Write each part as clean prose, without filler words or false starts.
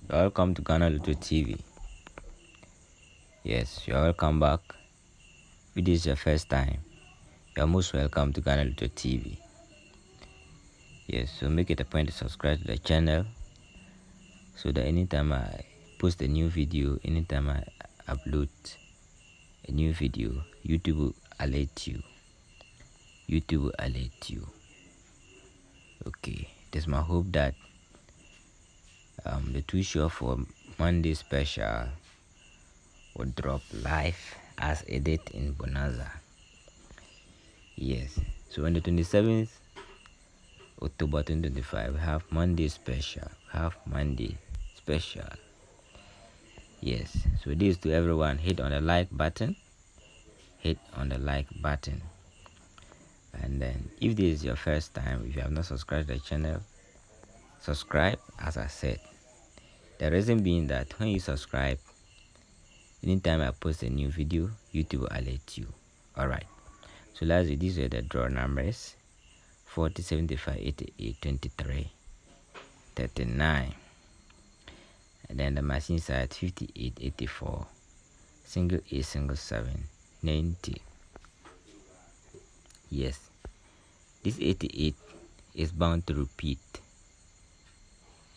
Welcome to Ghana Lotto TV. Yes, you're welcome back. If this is your first time, you're most welcome to Ghana Lotto TV. Yes, so make it a point to subscribe to the channel so that anytime I post a new video, anytime I upload a new video, YouTube will alert you. YouTube will alert you. Okay, it is my hope that the two show for Monday special will drop live as a date in Bonanza. Yes, so on the 27th October 2025, we have Monday special. Yes, so this to everyone, hit on the like button. And then if this is your first time, if you have not subscribed to the channel, subscribe. As I said, the reason being that when you subscribe, anytime I post a new video, YouTube will alert you. Alright, so lastly, these are the draw numbers: 40, 75, 88, 23, 39. And then the machine side: 58, 84, single 8, single 7, 90. Yes, this 88 is bound to repeat.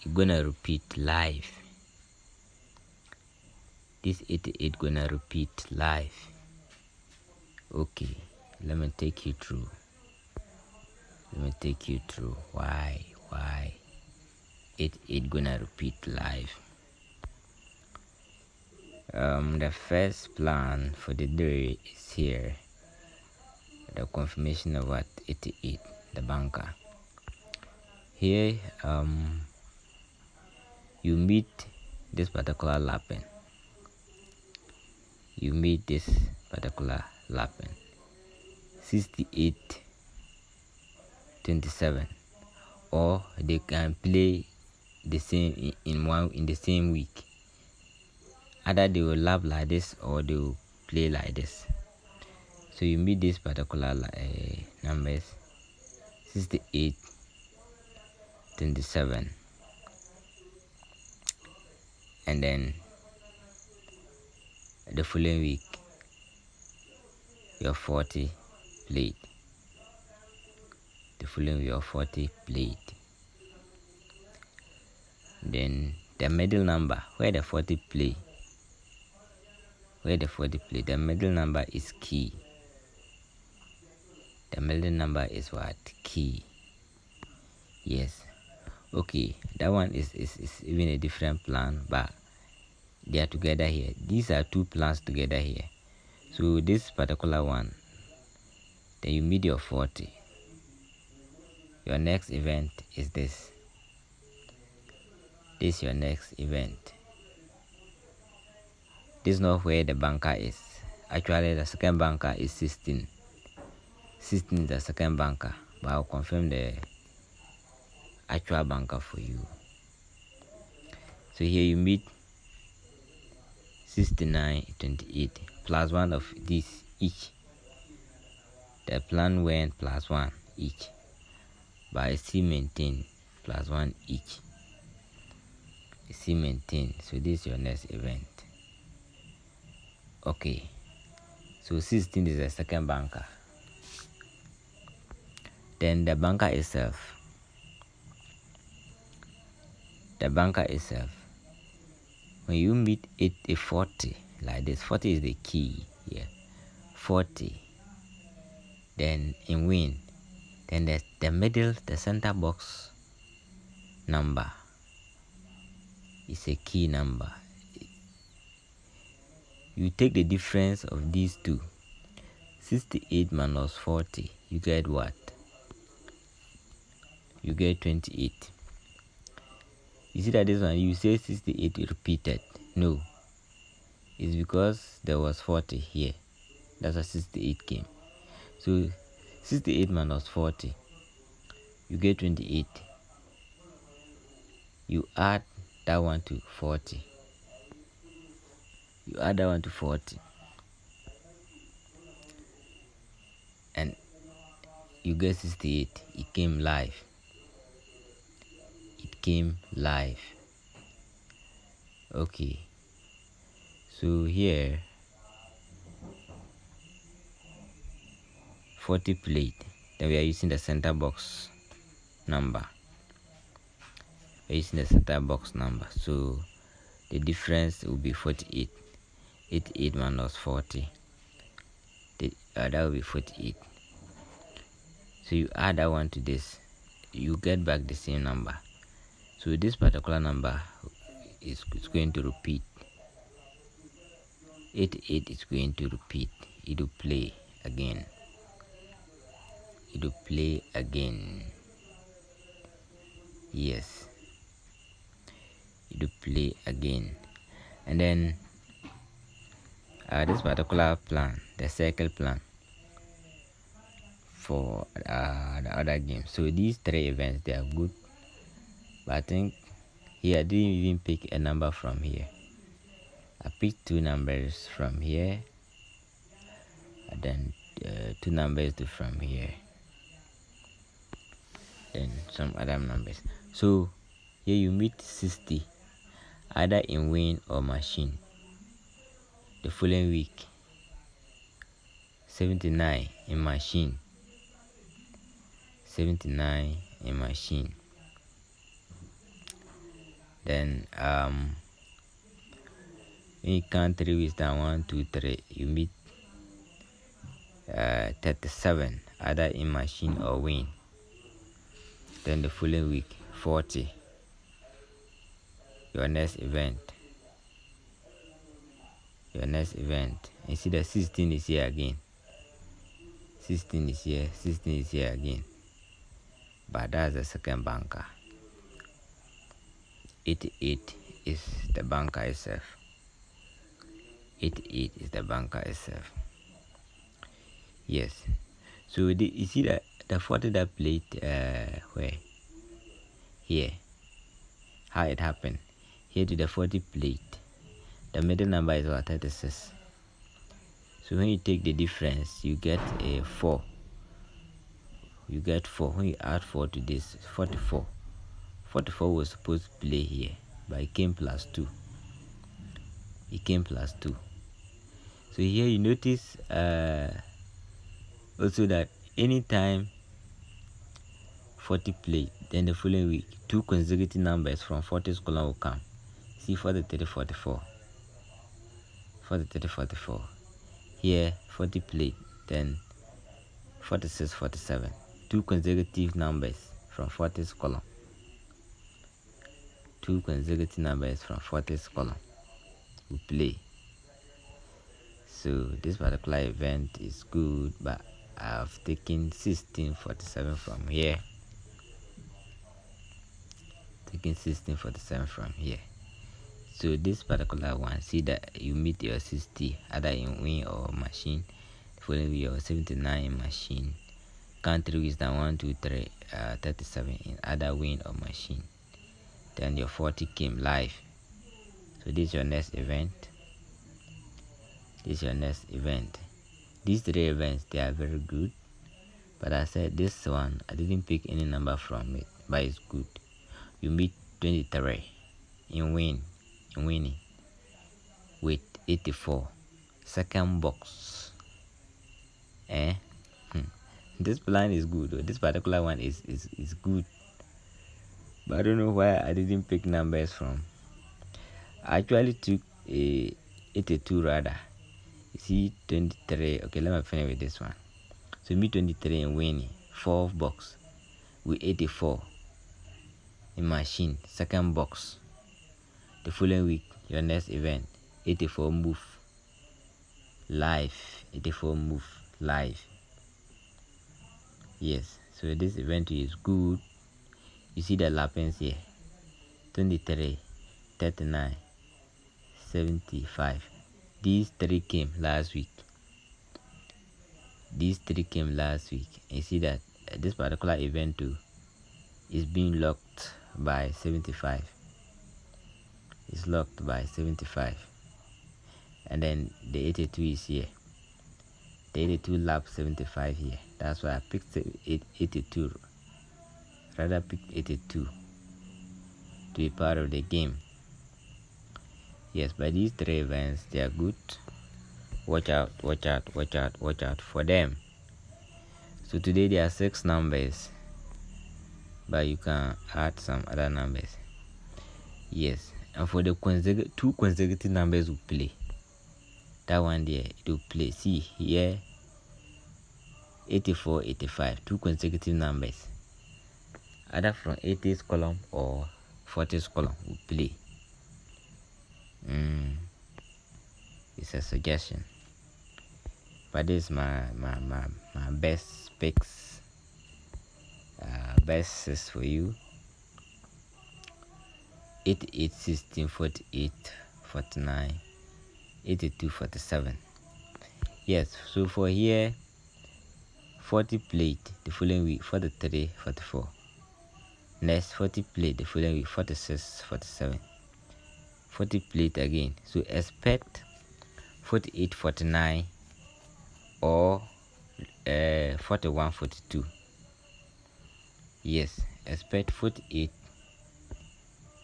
It's gonna repeat live. This 88 gonna repeat live. Okay, let me take you through why 88 gonna repeat live. The first plan for the day is here. The confirmation of what 88, the banker. Here, you meet this particular lapping. 68, 27, or they can play the same in the same week. Either they will lap like this or they will play like this. So you meet this particular numbers: 68, 27, and then the following week your 40 played. Then the middle number where the 40 play, the middle number is key. The middle number is what? Key. Yes. Okay, that one is even a different plan, but they are together here. These are two plans together here. So this particular one, then you meet your 40. Your next event is this. This is your next event. This is not where the banker is. Actually, the second banker is 16. 16 is the second banker, but I'll confirm the actual banker for you. So here you meet 69, 28, plus one of these each. The plan went plus one each, but I still maintain plus one each. So this is your next event. Okay, so 16 is the second banker. Then the banker itself, when you meet a 40 like this, 40 is the key here. 40. Then in win, then the middle, the center box number is a key number. You take the difference of these two. 68 minus 40, you get what? You get 28. You see that this one, you say 68 repeated. No, it's because there was 40 here. That's why 68 came. So 68 minus 40, you get 28. You add that one to 40. And you get 68. It came live. Okay, so here 40 plate, then we are using the center box number. We're using the center box number, so the difference will be 48. 88 minus 40, that will be 48. So you add that one to this, you get back the same number. So this particular number is going to repeat. 88 is going to repeat. It will play again. It will play again. Yes, it will play again. And then this particular plan, the circle plan for the other game. So these three events, they are good, but I think here I didn't even pick a number from here. I picked two numbers from here, and then two numbers from here, then some other numbers. So here you meet 60 either in win or machine. The following week 79 in machine, 79 in machine. Then when you count 3 weeks down, 1 2 3, you meet 37 either in machine or win. Then the following week 40, your next event. You see the 16 is here again. 16 is here, 16 is here again. But that's the second banker. 88 is the banker itself. 88 is the banker itself. Yes. So you see that the 40 that played where? Here. How it happened. Here to the 40 plate. The middle number is what? 36. So when you take the difference, you get a 4. You get 4. When you add 4 to this, 44. 44 was supposed to play here, but it came plus 2. It came plus 2. So here you notice also that anytime 40 play, then the following week 2 consecutive numbers from 40's column will come. See 43, 44. 43, 44. Here 40 play, then 46, 47. 2 consecutive numbers from 40's column. 2 consecutive numbers from 40's column will play. So this particular event is good, but I've taken 1647 from here. Taking 1647 from here. So this particular one, see that you meet your 60 either in win or machine. Following your 79 in machine. Country weeks down 1 2 3 37 in either win or machine. Then your 40 came live. So this is your next event. These 3 events, they are very good, but I said this one I didn't pick any number from it, but it's good. You meet 23 in winning with 84. Second box. This plan is good. This particular one is good, but I don't know why I didn't pick numbers from. I actually took a 82 rather. You see 23. Okay, let me finish with this one. So me 23 in winning, 4th box with 84 in machine, second box. The following week, your next event, 84 move live. 84 move live. Yes, so this event is good. You see the lappings here. 23, 39, 75. These 3 came last week. You see that this particular event too is being locked by 75. It's locked by 75. And then the 82 is here. The 82 lap 75 here. That's why I picked 82. Rather pick 82 to be part of the game. Yes, by these three events, they are good. Watch out, watch out, watch out, watch out for them. So today there are 6 numbers, but you can add some other numbers. Yes, and for the two consecutive numbers will play. That one there, it will play. See here, 84, 85, two consecutive numbers. Either from 80th column or 40th column will play. It's a suggestion, but this is my best picks. Best is for you: 88, 16, 48, 49, 82, 47. Yes, so for here, 40 played the following week, 43, 44. Next, 40 played the following week, 46, 47. 40 played again. So expect 48, 49 or 41, 42. Yes, expect 48,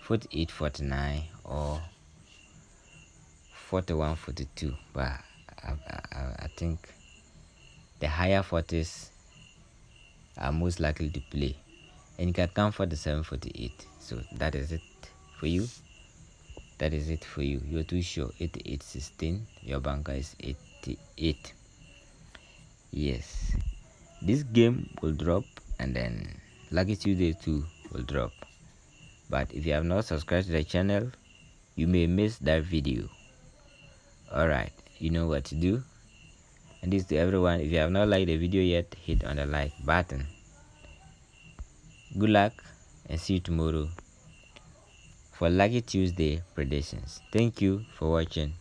48, 49 or 41, 42. But I think the higher 40s are most likely to play. And you can count 47, 48. So that is it for you. That is it for you. You're too sure. 88, 16. Your banker is 88. Yes. This game will drop, and then Lucky Tuesday 2 will drop. But if you have not subscribed to the channel, you may miss that video. Alright, you know what to do. And this to everyone: if you have not liked the video yet, hit on the like button. Good luck, and see you tomorrow for Lucky Tuesday predictions. Thank you for watching.